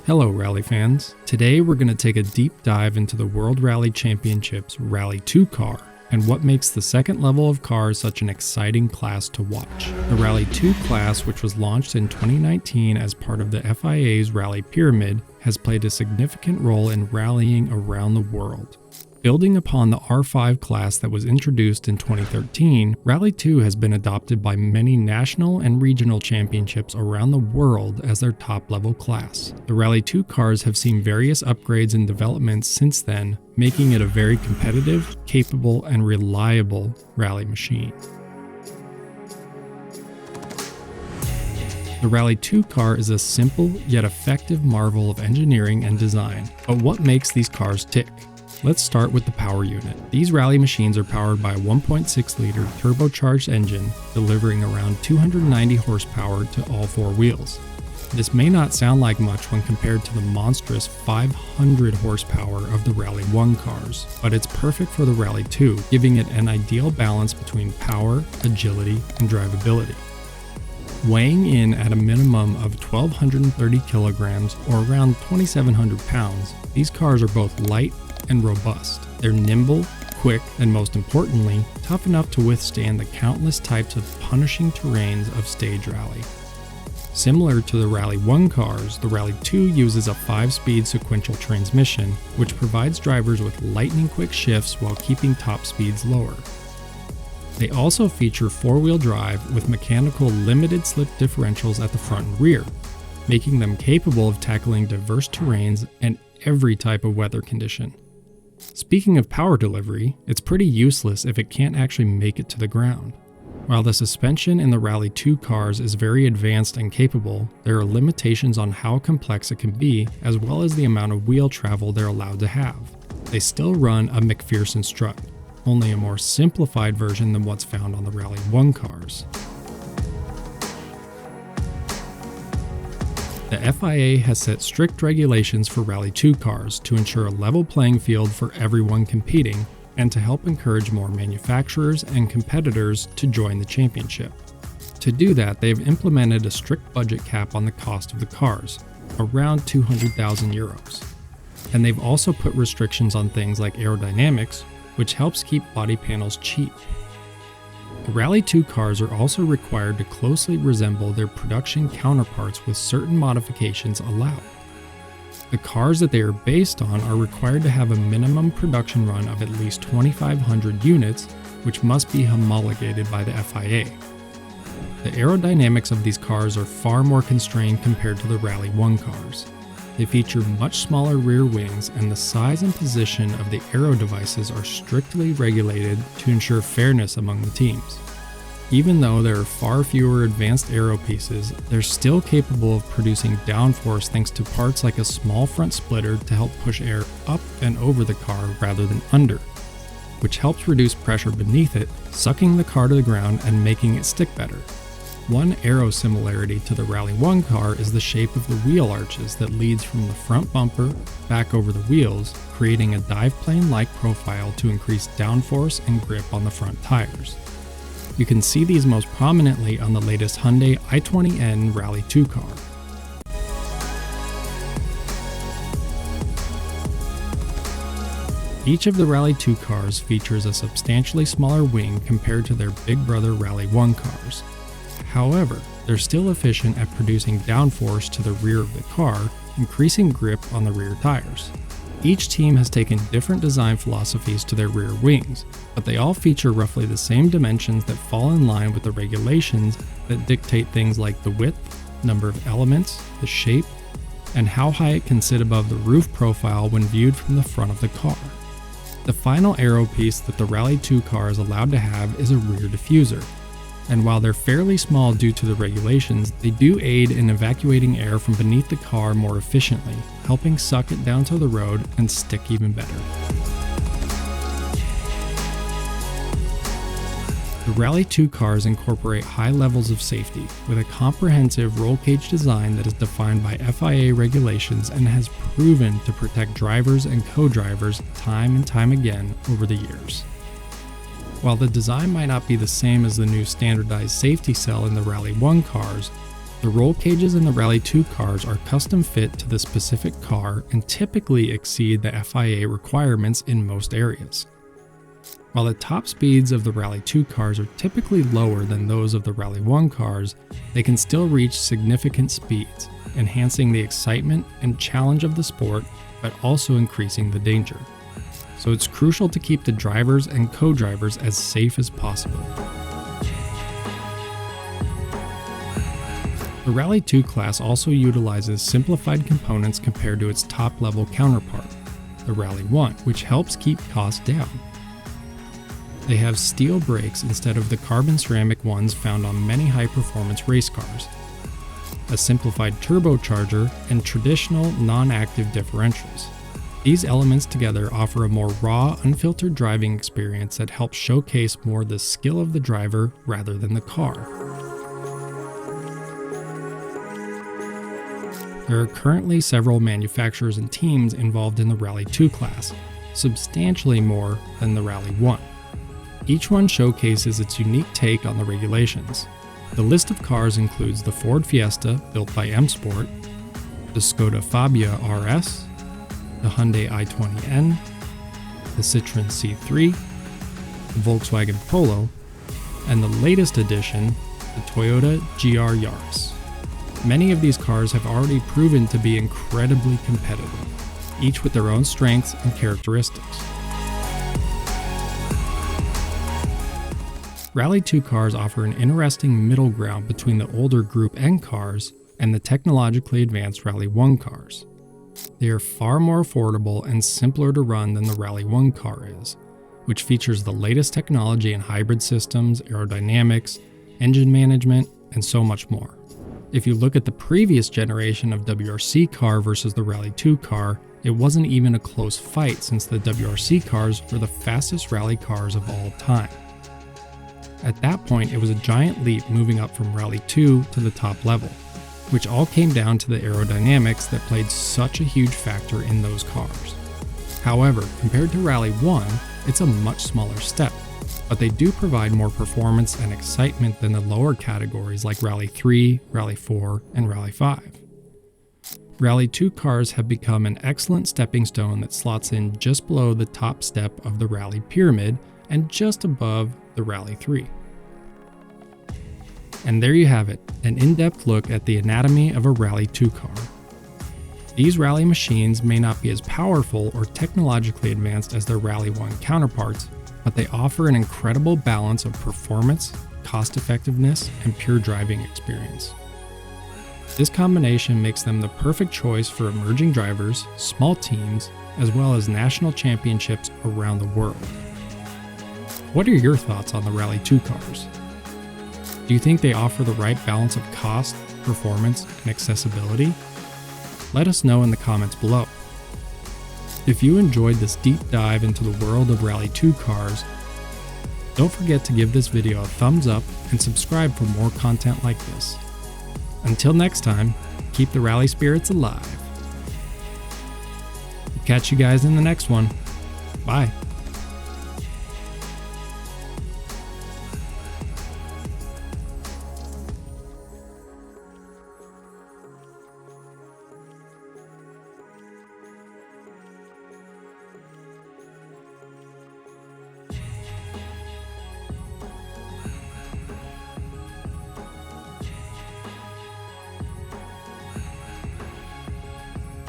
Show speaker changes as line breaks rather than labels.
Hello Rally fans. Today we're going to take a deep dive into the World Rally Championship's Rally2 car and what makes the second level of cars such an exciting class to watch. The Rally2 class, which was launched in 2019 as part of the FIA's Rally Pyramid, has played a significant role in rallying around the world. Building upon the R5 class that was introduced in 2013, Rally2 has been adopted by many national and regional championships around the world as their top-level class. The Rally2 cars have seen various upgrades and developments since then, making it a very competitive, capable, and reliable rally machine. The Rally2 car is a simple yet effective marvel of engineering and design. But what makes these cars tick? Let's start with the power unit. These rally machines are powered by a 1.6-liter turbocharged engine, delivering around 290 horsepower to all four wheels. This may not sound like much when compared to the monstrous 500 horsepower of the Rally1 cars, but it's perfect for the Rally2, giving it an ideal balance between power, agility, and drivability. Weighing in at a minimum of 1,230 kilograms or around 2,700 pounds, these cars are both light and robust. They're nimble, quick, and most importantly, tough enough to withstand the countless types of punishing terrains of stage rally. Similar to the Rally1 cars, the Rally2 uses a 5-speed sequential transmission, which provides drivers with lightning-quick shifts while keeping top speeds lower. They also feature 4-wheel drive with mechanical limited slip differentials at the front and rear, making them capable of tackling diverse terrains and every type of weather condition. Speaking of power delivery, it's pretty useless if it can't actually make it to the ground. While the suspension in the Rally2 cars is very advanced and capable, there are limitations on how complex it can be, as well as the amount of wheel travel they're allowed to have. They still run a McPherson strut, only a more simplified version than what's found on the Rally1 cars. The FIA has set strict regulations for Rally2 cars to ensure a level playing field for everyone competing and to help encourage more manufacturers and competitors to join the championship. To do that, they've implemented a strict budget cap on the cost of the cars, around 200,000 euros. And they've also put restrictions on things like aerodynamics, which helps keep body panels cheap. The Rally2 cars are also required to closely resemble their production counterparts with certain modifications allowed. The cars that they are based on are required to have a minimum production run of at least 2,500 units, which must be homologated by the FIA. The aerodynamics of these cars are far more constrained compared to the Rally1 cars. They feature much smaller rear wings, and the size and position of the aero devices are strictly regulated to ensure fairness among the teams. Even though there are far fewer advanced aero pieces, they're still capable of producing downforce thanks to parts like a small front splitter to help push air up and over the car rather than under, which helps reduce pressure beneath it, sucking the car to the ground and making it stick better. One aero similarity to the Rally1 car is the shape of the wheel arches that leads from the front bumper back over the wheels, creating a dive plane-like profile to increase downforce and grip on the front tires. You can see these most prominently on the latest Hyundai i20N Rally2 car. Each of the Rally2 cars features a substantially smaller wing compared to their big brother Rally1 cars. However, they're still efficient at producing downforce to the rear of the car, increasing grip on the rear tires. Each team has taken different design philosophies to their rear wings, but they all feature roughly the same dimensions that fall in line with the regulations that dictate things like the width, number of elements, the shape, and how high it can sit above the roof profile when viewed from the front of the car. The final aero piece that the Rally2 car is allowed to have is a rear diffuser. And while they're fairly small due to the regulations, they do aid in evacuating air from beneath the car more efficiently, helping suck it down to the road and stick even better. The Rally2 cars incorporate high levels of safety, with a comprehensive roll cage design that is defined by FIA regulations and has proven to protect drivers and co-drivers time and time again over the years. While the design might not be the same as the new standardized safety cell in the Rally1 cars, The roll cages in the Rally2 cars are custom fit to the specific car and typically exceed the FIA requirements in most areas. While the top speeds of the Rally2 cars are typically lower than those of the Rally1 cars, they can still reach significant speeds, enhancing the excitement and challenge of the sport, but also increasing the danger. So it's crucial to keep the drivers and co-drivers as safe as possible. The Rally2 class also utilizes simplified components compared to its top-level counterpart, the Rally1, which helps keep costs down. They have steel brakes instead of the carbon ceramic ones found on many high-performance race cars, a simplified turbocharger, and traditional non-active differentials. These elements together offer a more raw, unfiltered driving experience that helps showcase more the skill of the driver rather than the car. There are currently several manufacturers and teams involved in the Rally2 class, substantially more than the Rally1. Each one showcases its unique take on the regulations. The list of cars includes the Ford Fiesta, built by M Sport, the Skoda Fabia RS, the Hyundai i20N, the Citroën C3, the Volkswagen Polo, and the latest addition, the Toyota GR Yaris. Many of these cars have already proven to be incredibly competitive, each with their own strengths and characteristics. Rally2 cars offer an interesting middle ground between the older Group N cars and the technologically advanced Rally1 cars. They are far more affordable and simpler to run than the Rally1 car is, which features the latest technology in hybrid systems, aerodynamics, engine management, and so much more. If you look at the previous generation of WRC car versus the Rally2 car, it wasn't even a close fight since the WRC cars were the fastest rally cars of all time. At that point, it was a giant leap moving up from Rally2 to the top level, which all came down to the aerodynamics that played such a huge factor in those cars. However, compared to Rally1, it's a much smaller step, but they do provide more performance and excitement than the lower categories like Rally3, Rally4, and Rally5. Rally2 cars have become an excellent stepping stone that slots in just below the top step of the Rally pyramid and just above the Rally3. And there you have it, an in-depth look at the anatomy of a Rally2 car. These rally machines may not be as powerful or technologically advanced as their Rally1 counterparts, but they offer an incredible balance of performance, cost-effectiveness, and pure driving experience. This combination makes them the perfect choice for emerging drivers, small teams, as well as national championships around the world. What are your thoughts on the Rally2 cars? Do you think they offer the right balance of cost, performance, and accessibility? Let us know in the comments below. If you enjoyed this deep dive into the world of Rally2 cars, don't forget to give this video a thumbs up and subscribe for more content like this. Until next time, keep the rally spirits alive. Catch you guys in the next one. Bye.